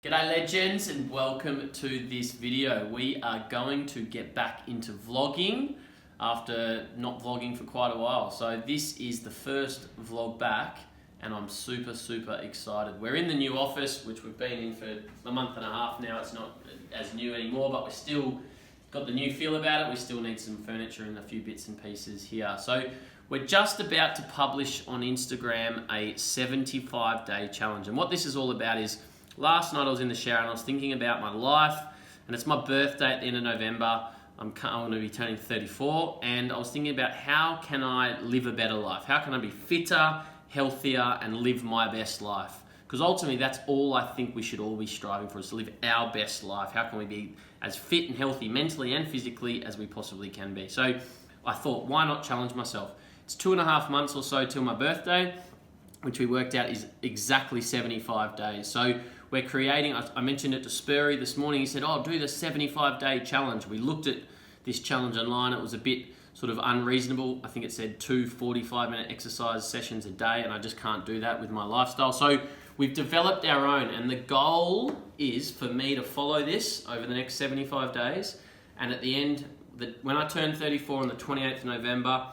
G'day legends and welcome to this video. We are going to get back into vlogging after not vlogging for quite a while. So this is the first vlog back and I'm super excited. We're in the new office, which we've been in for a month and a half now. It's not as new anymore, but we're still got the new feel about it. We still need some furniture and a few bits and pieces here. So we're just about to publish on Instagram a 75-day challenge. And what this is all about is, last night I was in the shower and I was thinking about my life, and it's my birthday at the end of November. I'm going to be turning 34, and I was thinking about how can I live a better life? How can I be fitter, healthier, and live my best life? Because ultimately that's all I think we should all be striving for, is to live our best life. How can we be as fit and healthy mentally and physically as we possibly can be? So I thought, why not challenge myself? It's 2.5 months or so till my birthday, which we worked out is exactly 75 days. So we're creating, I mentioned it to Spurry this morning, he said, oh, do the 75-day challenge. We looked at this challenge online, it was a bit sort of unreasonable. I think it said 2 45-minute exercise sessions a day, and I just can't do that with my lifestyle. So we've developed our own, and the goal is for me to follow this over the next 75 days, and at the end, when I turn 34 on the 28th of November,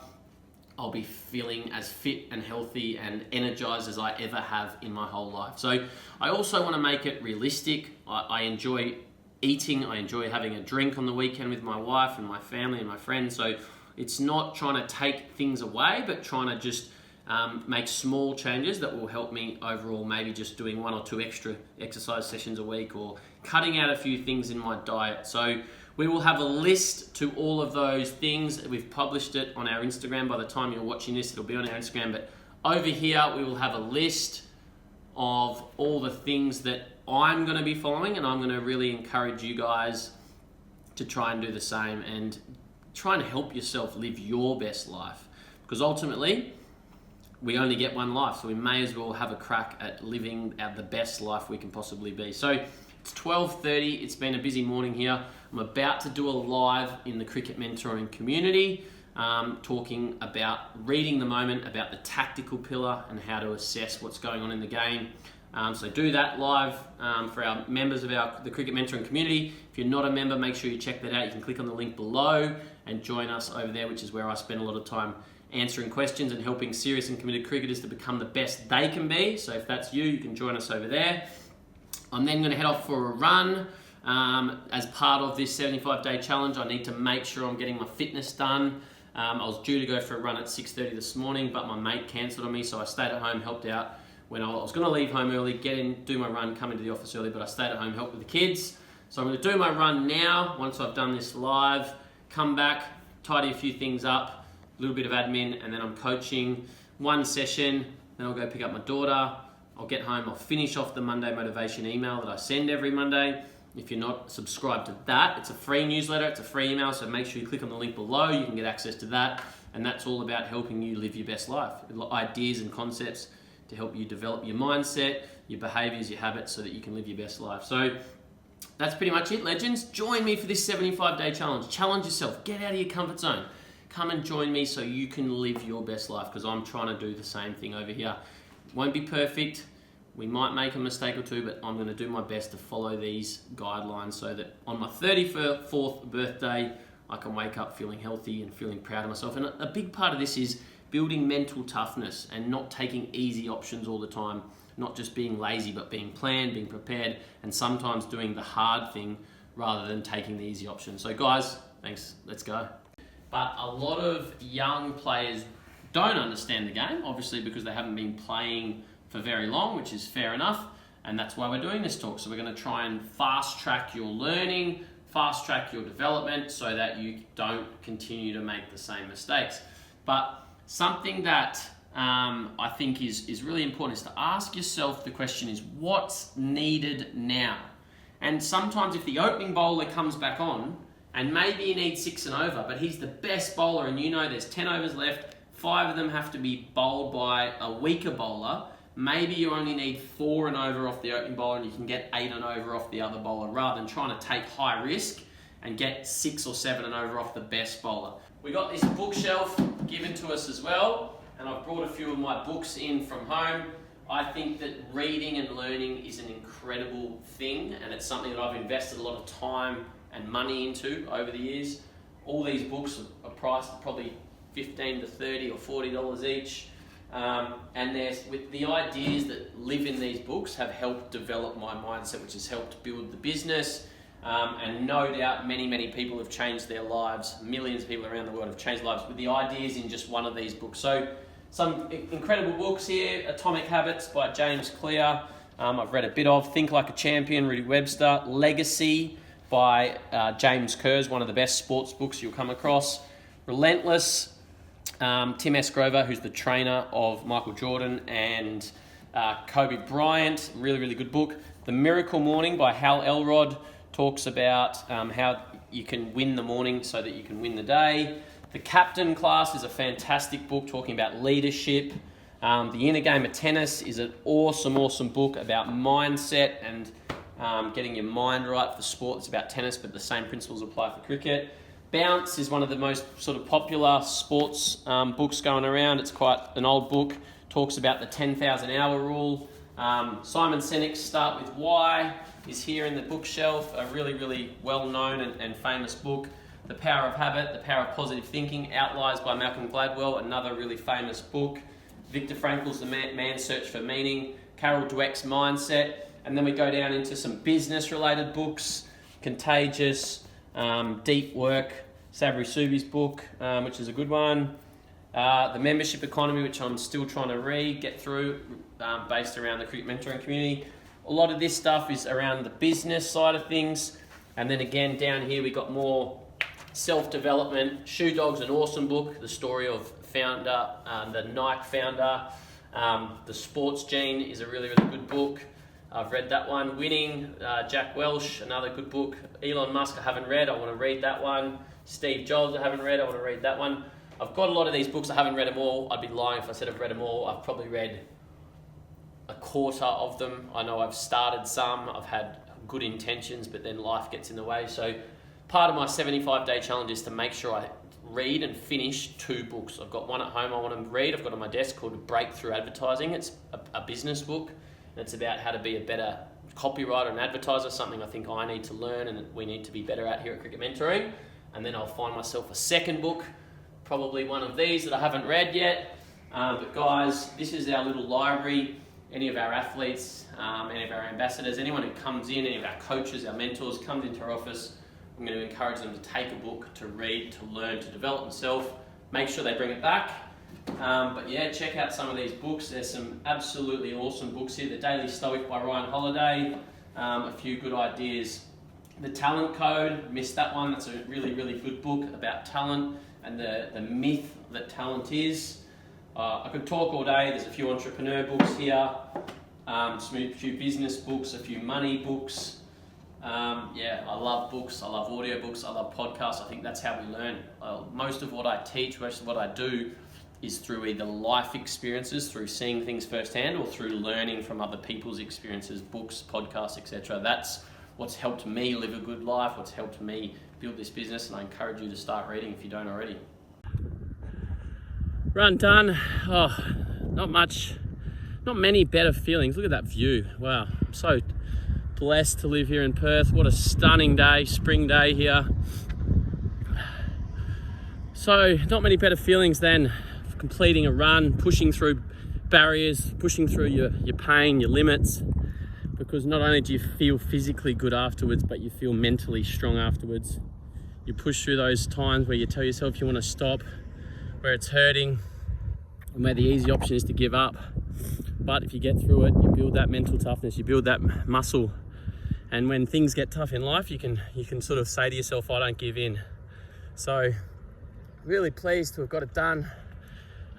I'll be feeling as fit and healthy and energized as I ever have in my whole life. So I also want to make it realistic. I enjoy eating, I enjoy having a drink on the weekend with my wife and my family and my friends. So it's not trying to take things away, but trying to just make small changes that will help me overall, maybe just doing 1 or 2 extra exercise sessions a week or cutting out a few things in my diet. So we will have a list to all of those things. We've published it on our Instagram. By the time you're watching this, it'll be on our Instagram. But over here, we will have a list of all the things that I'm going to be following, and I'm going to really encourage you guys to try and do the same and try and help yourself live your best life. Because ultimately, we only get one life, so we may as well have a crack at living out the best life we can possibly be. So it's 12:30, it's been a busy morning here. I'm about to do a live in the cricket mentoring community, talking about reading the moment, about the tactical pillar and how to assess what's going on in the game. So do that live for our members of the cricket mentoring community. If you're not a member, make sure you check that out. You can click on the link below and join us over there, which is where I spend a lot of time answering questions and helping serious and committed cricketers to become the best they can be. So if that's you, you can join us over there. I'm then going to head off for a run. As part of this 75-day challenge, I need to make sure I'm getting my fitness done. I was due to go for a run at 6:30 this morning, but my mate cancelled on me, so I stayed at home, helped out when I was going to leave home early, get in, do my run, come into the office early, but I stayed at home, helped with the kids. So I'm going to do my run now, once I've done this live, come back, tidy a few things up, a little bit of admin, and then I'm coaching 1 session, then I'll go pick up my daughter. I'll get home, I'll finish off the Monday motivation email that I send every Monday. If you're not subscribed to that, it's a free newsletter, it's a free email, so make sure you click on the link below, you can get access to that, and that's all about helping you live your best life. Ideas and concepts to help you develop your mindset, your behaviors, your habits, so that you can live your best life. So that's pretty much it, legends. Join me for this 75-day challenge. Challenge yourself, get out of your comfort zone. Come and join me so you can live your best life, because I'm trying to do the same thing over here. Won't be perfect. We might make a mistake or two, but I'm going to do my best to follow these guidelines so that on my 34th birthday, I can wake up feeling healthy and feeling proud of myself. And a big part of this is building mental toughness and not taking easy options all the time, not just being lazy, but being planned, being prepared, and sometimes doing the hard thing rather than taking the easy option. So guys, thanks, let's go. But a lot of young players don't understand the game, obviously because they haven't been playing for very long, which is fair enough, and that's why we're doing this talk. So we're going to try and fast track your learning, fast track your development so that you don't continue to make the same mistakes. But something that I think is really important is to ask yourself the question is, what's needed now? And sometimes if the opening bowler comes back on, and maybe he needs 6 and over, but he's the best bowler and you know there's 10 overs left, 5 of them have to be bowled by a weaker bowler, maybe you only need 4 and over off the opening bowler and you can get 8 and over off the other bowler rather than trying to take high risk and get 6 or 7 and over off the best bowler. We got this bookshelf given to us as well, and I've brought a few of my books in from home. I think that reading and learning is an incredible thing, and it's something that I've invested a lot of time and money into over the years. All these books are priced at probably $15 to $30 or $40 each. And with the ideas that live in these books have helped develop my mindset, which has helped build the business. And no doubt many people have changed their lives. Millions of people around the world have changed lives with the ideas in just one of these books. So some incredible books here. Atomic Habits by James Clear. I've read a bit of. Think Like a Champion, Rudy Webster. Legacy by James Kerr, one of the best sports books you'll come across. Relentless, Tim S. Grover, who's the trainer of Michael Jordan and Kobe Bryant. Really good book. The Miracle Morning by Hal Elrod talks about how you can win the morning so that you can win the day. The Captain Class is a fantastic book talking about leadership. The Inner Game of Tennis is an awesome book about mindset and getting your mind right for sport. It's about tennis, but the same principles apply for cricket. Bounce is one of the most sort of popular sports books going around. It's quite an old book. Talks about the 10,000 hour rule. Simon Sinek's Start With Why is here in the bookshelf. A really well-known and famous book. The Power of Habit, The Power of Positive Thinking, Outliers by Malcolm Gladwell, another really famous book. Viktor Frankl's The Man's Search for Meaning. Carol Dweck's Mindset. And then we go down into some business-related books. Contagious, Deep Work, Sabri Subi's book, which is a good one. The Membership Economy, which I'm still trying to get through, based around the cricket mentoring community. A lot of this stuff is around the business side of things. And then again, down here we got more self-development. Shoe Dog's an awesome book, the story of founder, the Nike founder. The Sports Gene is a really good book. I've read that one. Winning, Jack Welch, another good book. Elon Musk, I haven't read. I want to read that one. Steve Jobs, I haven't read. I want to read that one. I've got a lot of these books. I haven't read them all. I'd be lying if I said I've read them all. I've probably read a quarter of them. I know I've started some. I've had good intentions, but then life gets in the way. So part of my 75-day challenge is to make sure I read and finish 2 books. I've got one at home I want to read. I've got on my desk called Breakthrough Advertising. It's a business book. And it's about how to be a better copywriter and advertiser, something I think I need to learn and we need to be better at here at Cricket Mentoring. And then I'll find myself a second book, probably one of these that I haven't read yet. But guys, this is our little library. Any of our athletes, any of our ambassadors, anyone who comes in, any of our coaches, our mentors, comes into our office, I'm going to encourage them to take a book, to read, to learn, to develop themselves. Make sure they bring it back. But yeah, check out some of these books. There's some absolutely awesome books here. The Daily Stoic by Ryan Holiday. A few good ideas. The Talent Code, missed that one. That's a really good book about talent and the myth that talent is. I could talk all day. There's a few entrepreneur books here. A few business books, a few money books. Yeah, I love books. I love audio books. I love podcasts. I think that's how we learn. Most of what I teach, most of what I do is through either life experiences, through seeing things firsthand, or through learning from other people's experiences, books, podcasts, etc. That's what's helped me live a good life, what's helped me build this business, and I encourage you to start reading if you don't already. Run done. Oh, not many better feelings. Look at that view. Wow, I'm so blessed to live here in Perth. What a stunning day, spring day here. So not many better feelings than completing a run, pushing through barriers, pushing through your pain, your limits, because not only do you feel physically good afterwards, but you feel mentally strong afterwards. You push through those times where you tell yourself you want to stop, where it's hurting, and where the easy option is to give up. But if you get through it, you build that mental toughness, you build that muscle. And when things get tough in life, you can sort of say to yourself, I don't give in. So really pleased to have got it done.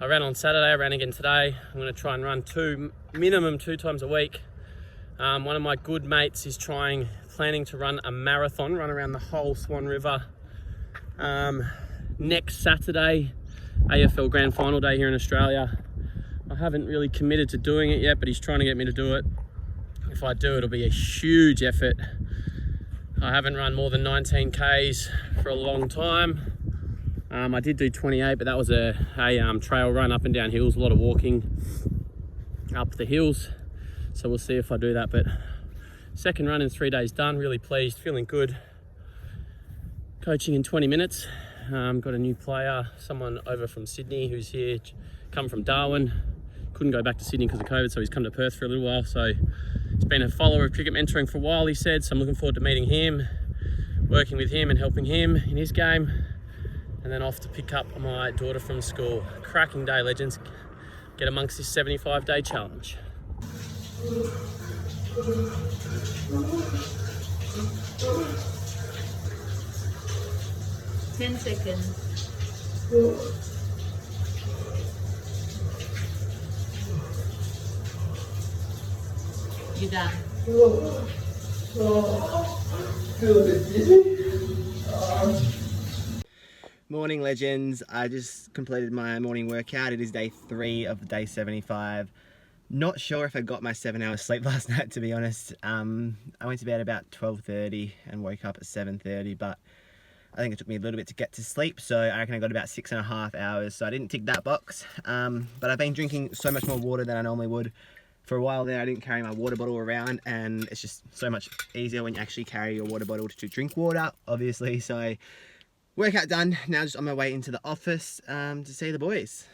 I ran on Saturday, I ran again today. I'm going to try and run minimum two times a week. One of my good mates is planning to run a marathon, run around the whole Swan River. Next Saturday, AFL Grand Final day here in Australia. I haven't really committed to doing it yet, but he's trying to get me to do it. If I do, it'll be a huge effort. I haven't run more than 19 Ks for a long time. I did do 28, but that was a trail run up and down hills, a lot of walking. up the hills. So we'll see if I do that. But second run in 3 days done, really pleased, feeling good. Coaching in 20 minutes. Got a new player, someone over from Sydney who's here, come from Darwin. Couldn't go back to Sydney because of COVID, so he's come to Perth for a little while. So he's been a follower of cricket mentoring for a while, he said. So I'm looking forward to meeting him, working with him and helping him in his game. And then off to pick up my daughter from school. Cracking day, legends. Get amongst this 75-day challenge. 10 seconds. You're done. Morning, legends. I just completed my morning workout. It is day 3 of day 75. Not sure if I got my 7 hours sleep last night, to be honest. I went to bed about 12:30 and woke up at 7:30, but I think it took me a little bit to get to sleep, so I reckon I got about 6.5 hours, so I didn't tick that box. But I've been drinking so much more water than I normally would. For a while there, I didn't carry my water bottle around, and it's just so much easier when you actually carry your water bottle to drink water, obviously. So workout done. Now just on my way into the office to see the boys.